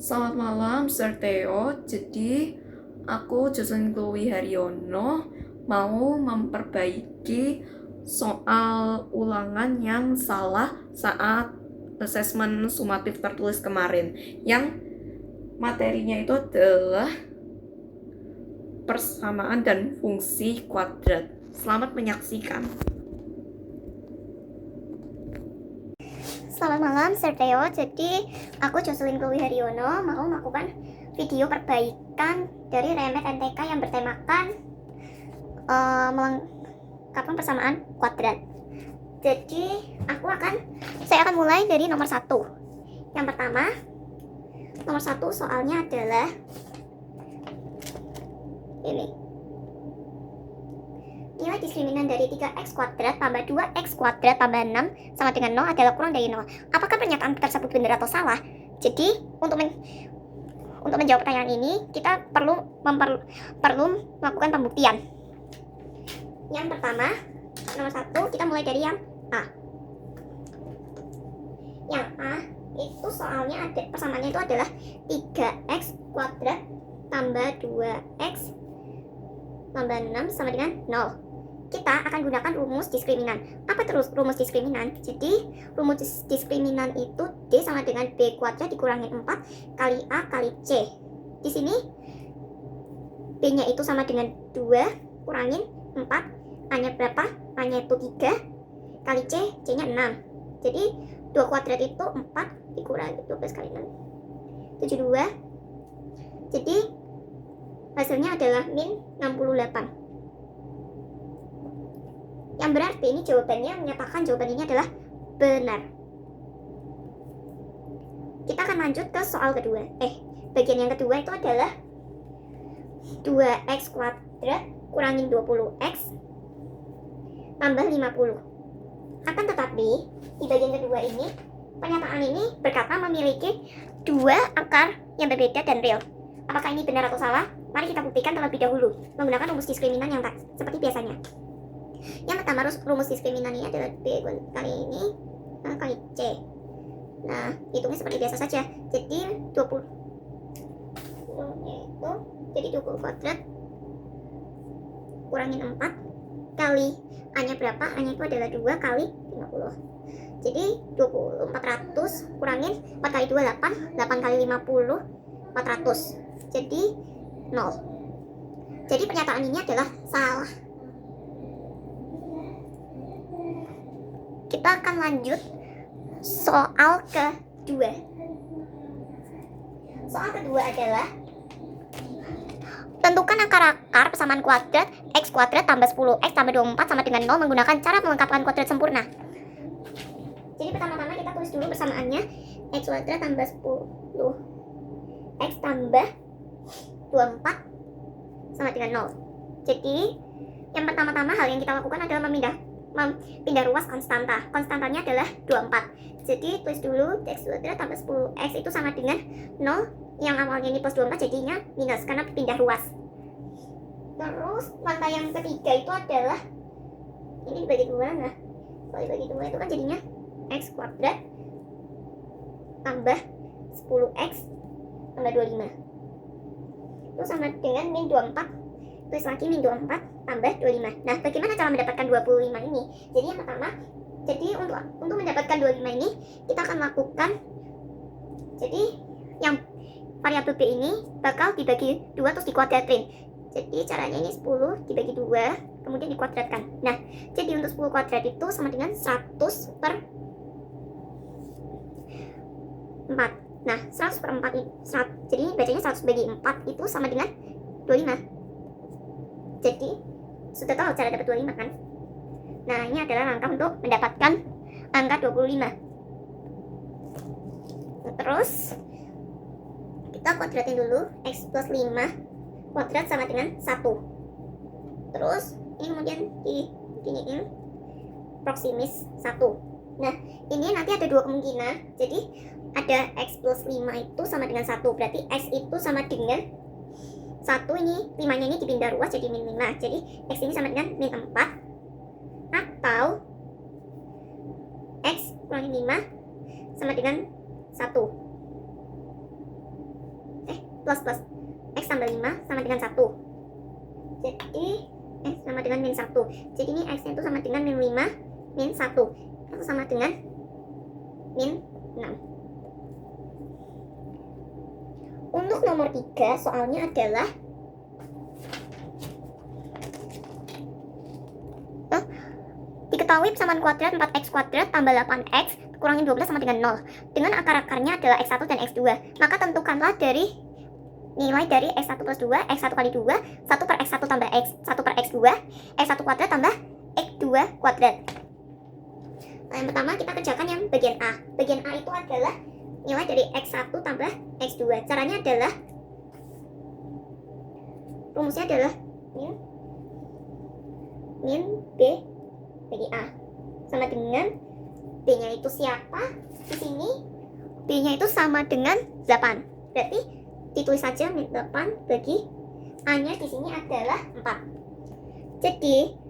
Selamat malam, Sir Theo. Jadi, aku Jocelyn Chloe Haryono mau memperbaiki soal ulangan yang salah saat asesmen sumatif tertulis kemarin. Yang materinya itu adalah persamaan dan fungsi kuadrat. Selamat menyaksikan. Selamat malam, Sir Theo. Jadi, aku Jocelyn Chloe Haryono mau melakukan video perbaikan dari remet NTK yang bertemakan melengkapi persamaan kuadrat. Jadi, saya akan mulai dari nomor 1. Yang pertama, nomor 1 soalnya adalah ini. Nilai diskriminan dari 3x kuadrat tambah 2x kuadrat tambah 6 sama dengan 0 adalah kurang dari 0. Apakah pernyataan tersebut benar atau salah? Jadi, untuk menjawab pertanyaan ini, kita perlu melakukan pembuktian. Yang pertama, nomor 1, kita mulai dari yang A. Yang A itu soalnya ada persamaannya itu adalah 3x kuadrat tambah 2x tambah 6 sama dengan 0. Kita akan gunakan rumus diskriminan. Apa terus rumus diskriminan? Jadi, rumus diskriminan itu D sama dengan B kuadrat dikurangi 4 kali A kali C. Di sini, B-nya itu sama dengan 2 kurangin 4. A-nya berapa? A-nya itu 3 kali C, C-nya 6. Jadi, 2 kuadrat itu 4 dikurangi 12 kali 6. 72. Jadi, hasilnya adalah min 68. Yang berarti ini jawabannya menyatakan jawaban ini adalah benar. Kita akan lanjut ke soal kedua. Bagian yang kedua itu adalah 2x kuadrat kurangin 20x tambah 50. Akan tetapi, di bagian kedua ini, pernyataan ini berkata memiliki dua akar yang berbeda dan real. Apakah ini benar atau salah? Mari kita buktikan terlebih dahulu menggunakan rumus diskriminan yang seperti biasanya. Yang pertama, rumus diskriminan ini adalah B kali ini kali C. Nah, hitungnya seperti biasa saja. Jadi 20 kuadrat kurangin 4 kali A-nya berapa? A-nya itu adalah 2 kali 50. Jadi 400 kurangin 4 kali 2 8, 8 kali 50 400. Jadi 0. Jadi pernyataan ini adalah salah. Kita akan lanjut soal kedua. Soal kedua adalah tentukan akar-akar persamaan kuadrat x kuadrat tambah 10x tambah 24 sama dengan 0 menggunakan cara melengkapkan kuadrat sempurna. Jadi pertama-tama kita tulis dulu persamaannya, x kuadrat tambah 10x tambah 24 sama dengan 0. Jadi yang pertama-tama hal yang kita lakukan adalah pindah ruas konstanta. Konstantanya adalah 24. Jadi tulis dulu x kuadrat tambah 10x itu sama dengan 0. Yang awalnya ini plus 24 jadinya minus karena pindah ruas. Terus langkah yang ketiga itu adalah ini dibagi dua. Nah, kalau dibagi dua itu kan jadinya x kuadrat tambah 10x tambah 25 itu sama dengan min 24. Tulis lagi min 24 tambah 25. Nah, bagaimana cara mendapatkan 25 ini? Jadi yang pertama, untuk mendapatkan 25 ini kita akan lakukan, jadi yang variabel B ini bakal dibagi 2 terus dikuadratin. Jadi caranya ini 10 dibagi 2 kemudian dikuadratkan. Nah, jadi untuk 10 kuadrat itu sama dengan 100 per 4. Nah, 100 per 4 ini, jadi bacanya 100 bagi 4 itu sama dengan 25. Jadi, sudah tahu cara dapat 25 kan? Nah, ini adalah langkah untuk mendapatkan angka 25. Terus, kita kuadratin dulu. X plus 5 kuadrat sama dengan 1. Terus, ini kemudian diginiin proksimis 1. Nah, ini nanti ada dua kemungkinan. Jadi, ada X plus 5 itu sama dengan 1. Berarti X itu sama dengan 1 ini, 5-nya ini dipindah ruas jadi min 5. Jadi X ini sama dengan min 4. Atau X kurangin 5 sama dengan 1. plus plus X tambah 5 sama dengan 1. Jadi X sama dengan min 1. Jadi ini X nya itu sama dengan min 5 min 1. Itu sama dengan min 6. Untuk nomor 3 soalnya adalah diketahui persamaan kuadrat 4x kuadrat tambah 8x kurangin 12 sama dengan 0 dengan akar-akarnya adalah x1 dan x2. Maka tentukanlah dari nilai dari x1 plus 2, x1 kali 2, 1 per x1 tambah x, 1 per x2, x1 kuadrat tambah x2 kuadrat. Nah, yang pertama kita kerjakan yang bagian A. Bagian A itu adalah nilai dari x1 tambah x2. Caranya adalah rumusnya adalah min B bagi A sama dengan B-nya itu siapa? Di sini B-nya itu sama dengan 8. Berarti ditulis saja min 8 bagi A-nya di sini adalah 4. Jadi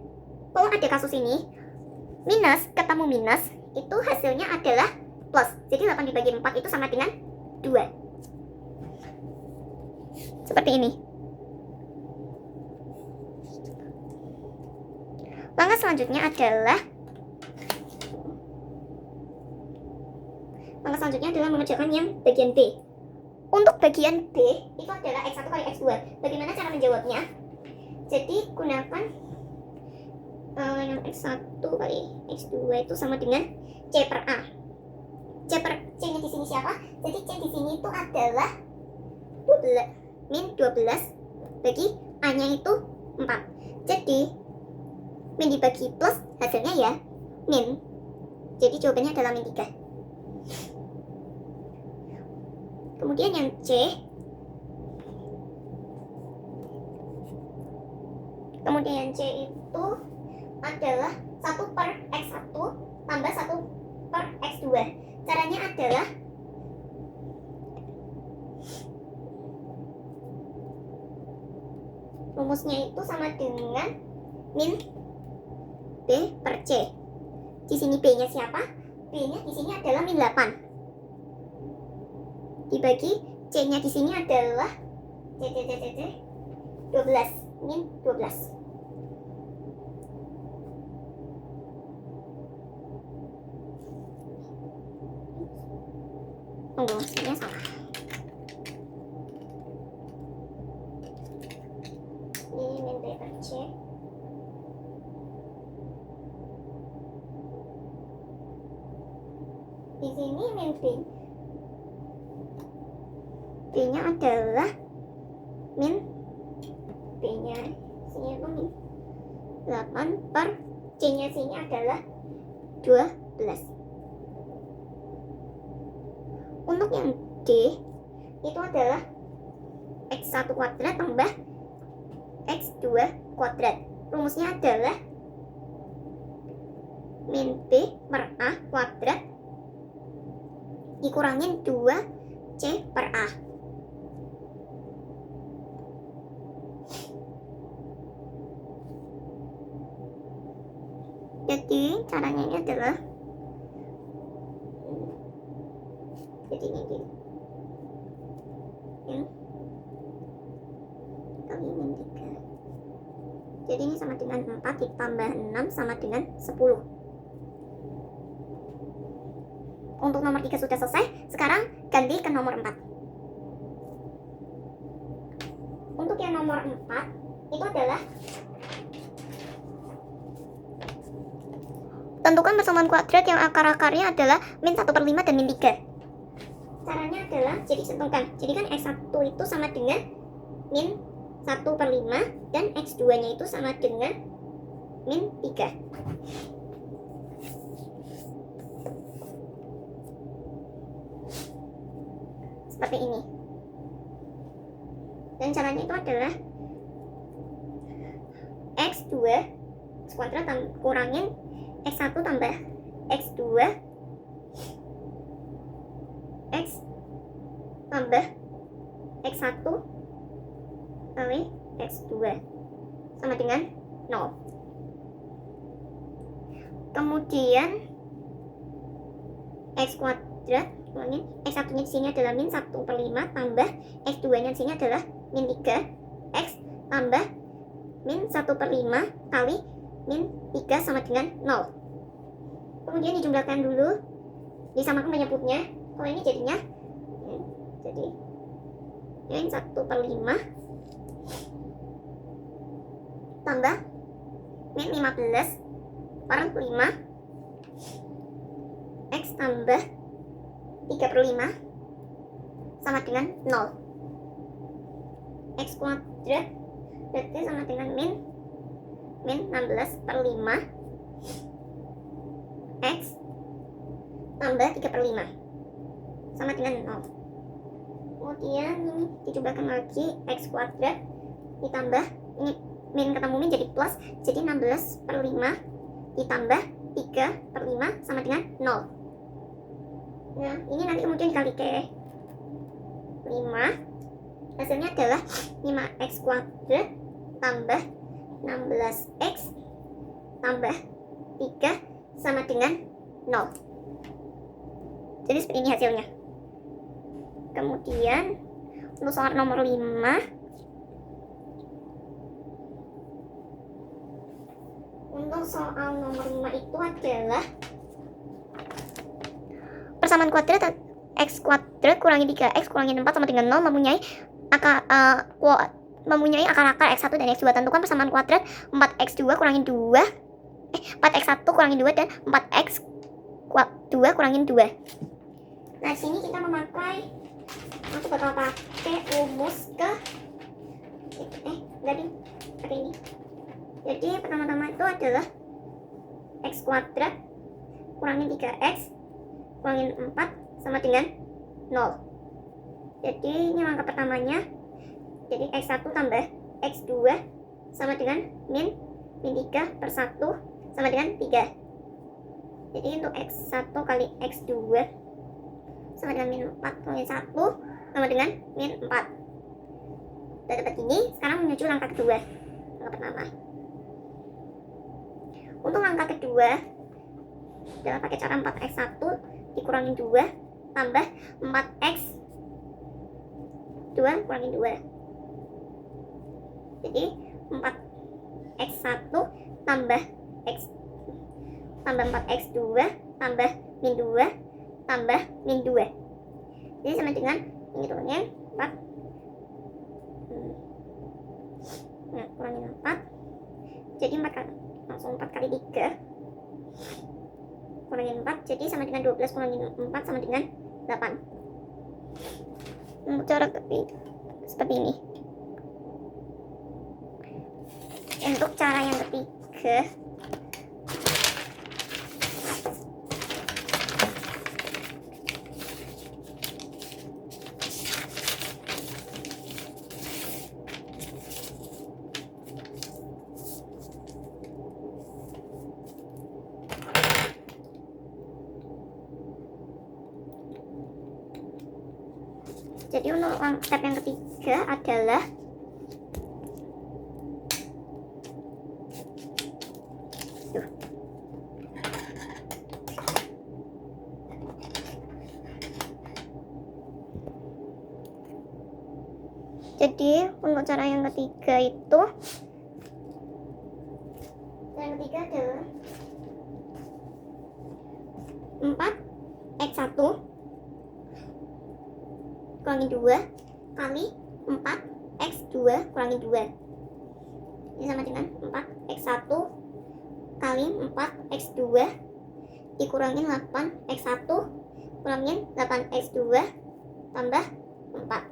kalau ada kasus ini minus ketemu minus itu hasilnya adalah plus. Jadi 8 dibagi 4 itu sama dengan 2. Seperti ini. Langkah selanjutnya adalah mengerjakan yang bagian B. Untuk bagian B itu adalah x1 kali x2. Bagaimana cara menjawabnya? Jadi gunakan yang x1 kali x2 itu sama dengan c per a. C-nya di sini siapa? Jadi c di sini itu adalah 12 min 12 bagi a-nya itu 4. Jadi min dibagi plus hasilnya ya min. Jadi jawabannya adalah min 3. Kemudian yang C. Kemudian yang C itu adalah 1 per X1 tambah 1 per X2. Caranya adalah rumusnya itu sama dengan min B per C. Di sini B-nya siapa? B-nya di sini adalah min 8. Dibagi C-nya di sini adalah 12 min 12. Tunggu, hasilnya salah. Ini min B per C. Di sini min B. B-nya adalah min B-nya sini itu min 8 per C-nya sini adalah 12. Untuk yang D itu adalah X1 kuadrat tambah X2 kuadrat. Rumusnya adalah min B per A kuadrat dikurangin 2C per A. Jadi caranya ini adalah jadi ini gini yang kali min 3. Jadi ini sama dengan 4 ditambah 6 sama dengan 10. Untuk nomor 3 sudah selesai. Sekarang ganti ke nomor 4. Untuk yang nomor 4 itu adalah tentukan persamaan kuadrat yang akar-akarnya adalah min 1 per 5 dan min 3. Caranya adalah, jadi tentukan. Jadi kan X1 itu sama dengan min 1 per 5 dan X2 nya itu sama dengan min 3. Seperti ini. Dan caranya itu adalah X2 X kuadrat kurangin X1 tambah X2 X tambah X1 kali X2 sama dengan 0. Kemudian X kuadrat kurangin X1 nya di sini adalah min 1/5 tambah X2 nya di sini adalah min 3 X tambah min 1/5 kali min 3 sama dengan 0. Kemudian dijumlahkan dulu, disamakan penyebutnya. Kalau ini jadinya jadi min 1/5 tambah min 15/5 X tambah 3/5 sama dengan 0. X kuadrat berarti sama dengan min 16/5 X tambah 3/5 sama dengan 0. Kemudian ini dicobakan lagi, X kuadrat ditambah ini min ketemu min jadi plus, jadi 16/5 ditambah 3/5 sama dengan 0. Nah ini nanti kemudian dikali ke 5, hasilnya adalah 5x kuadrat tambah 16x tambah 3 sama dengan 0. Jadi seperti ini hasilnya. Kemudian untuk soal nomor 5, untuk soal nomor 5 itu adalah persamaan kuadrat X kuadrat kurangi 3x kurangi 4 sama dengan 0 mempunyai akar-akar X1 dan X2. Tentukan persamaan kuadrat 4x2 kurangi 2 4x1 kurangi 2 dan 4x2 kurangi 2. Nah, sini kita memakai, aku bakal pakai rumus ke pakai ini. Jadi pertama-tama itu adalah x kuadrat kurangi 3x kurangi 4 sama dengan 0. Jadi ini langkah pertamanya. Jadi x1 tambah x2 sama dengan min 3/1 sama dengan 3. Jadi untuk x1 kali x2 sama dengan min 4 kali 1 sama dengan min 4. Sudah dapat ini, sekarang menuju langkah kedua. Langkah pertama. Untuk langkah kedua adalah pakai cara 4x1 dikurangi 2 tambah 4x2 kurangi 2. Jadi 4x1 tambah x tambah 4x2 tambah min 2 tambah min 2. Jadi sama dengan ini turunnya 4. Nah, kurangin 4. Jadi 4 kali, langsung 4 kali 3 kurangin 4, jadi sama dengan 12 kurangin 4 sama dengan 8. Untuk cara seperti ini. Untuk cara yang ketiga, jadi untuk step yang ketiga adalah jadi untuk cara yang ketiga itu adalah 4x1 kurangi 2 kali 4x2 kurangi 2. Ini sama dengan 4x1 kali 4x2 dikurangin 8x1 kurangin 8x2 tambah 4.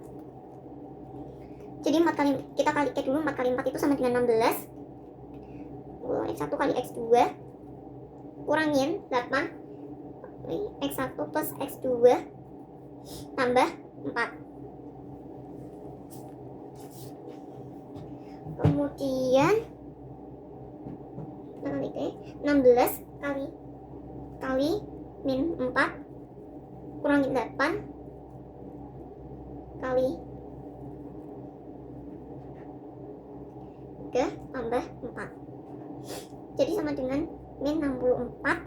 Jadi 4 kali, kita kalikan dulu, 4 kali 4 itu sama dengan 16. X1 kali x2 kurangin 8 x1 plus x2 tambah 4. Kemudian 16 kali min 4 kurangin 8 kali 3 tambah 4. Jadi sama dengan min 64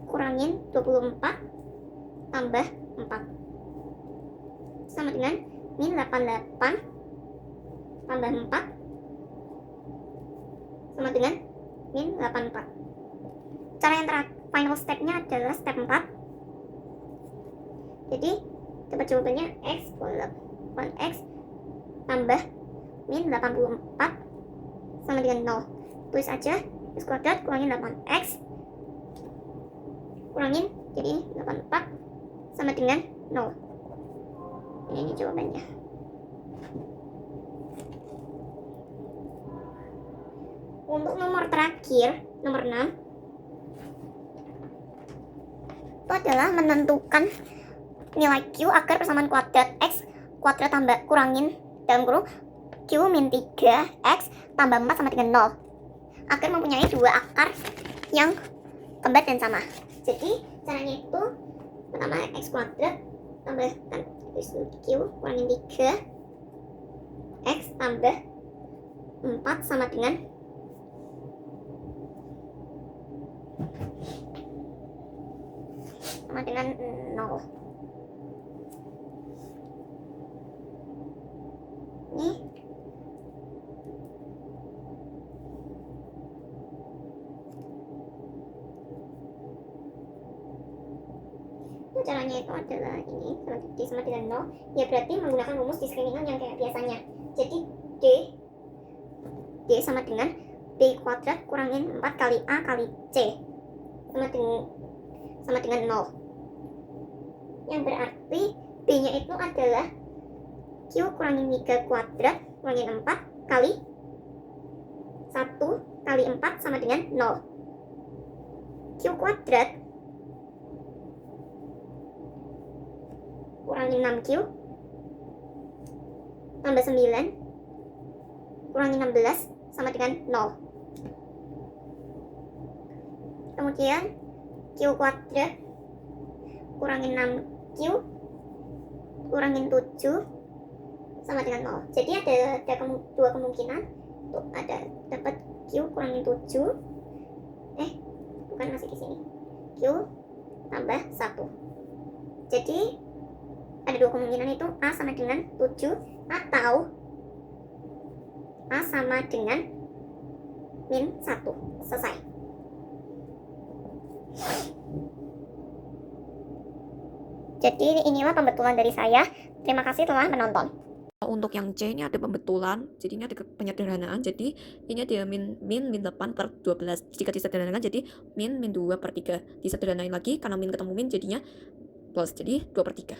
kurangin 24 tambah 4 sama dengan min 88 tambah 4 sama dengan min 84. Cara yang final stepnya adalah step 4. Jadi dapat jawabannya x boleh 8x tambah min 84 sama dengan 0. Tulis aja x kuadrat kurangin 8x kurangin jadi 84 sama dengan 0. Ini jawabannya. Untuk nomor terakhir, nomor 6, itu adalah menentukan nilai Q agar persamaan kuadrat x kuadrat tambah kurangin dalam kurung Q min 3x tambah 4 sama dengan 0 agar mempunyai dua akar yang kembar dan sama. Jadi caranya itu pertama x kuadrat tambahkan Q kurangin 3 x tambah 4 sama dengan 0. Ini caranya itu adalah ini D sama dengan 0 ya, berarti menggunakan rumus diskriminant yang kayak biasanya. Jadi D sama dengan B kuadrat kurangin 4 kali A kali C sama dengan 0, yang berarti B nya itu adalah Q kurangin 3 kuadrat kurangin 4 kali 1 kali 4 sama dengan 0. Q kuadrat kurangin 6Q tambah 9 kurangin 16 sama dengan 0. Kemudian Q kuadrat kurangin 6Q kurangin 7 sama dengan 0. Jadi ada dua kemungkinan. Tuh, ada dapat Q kurangin 7. Bukan, masih di sini. Q tambah 1. Jadi ada dua kemungkinan, itu A sama dengan 7 atau A sama dengan min 1. Selesai. Jadi inilah pembetulan dari saya. Terima kasih telah menonton. Untuk yang C ini ada pembetulan, jadi ini ada penyederhanaan. Jadi ini ada min 8 per 12. Jika disederhanakan jadi min 2 per 3. Disederhanain lagi karena min ketemu min jadinya plus, jadi 2 per 3.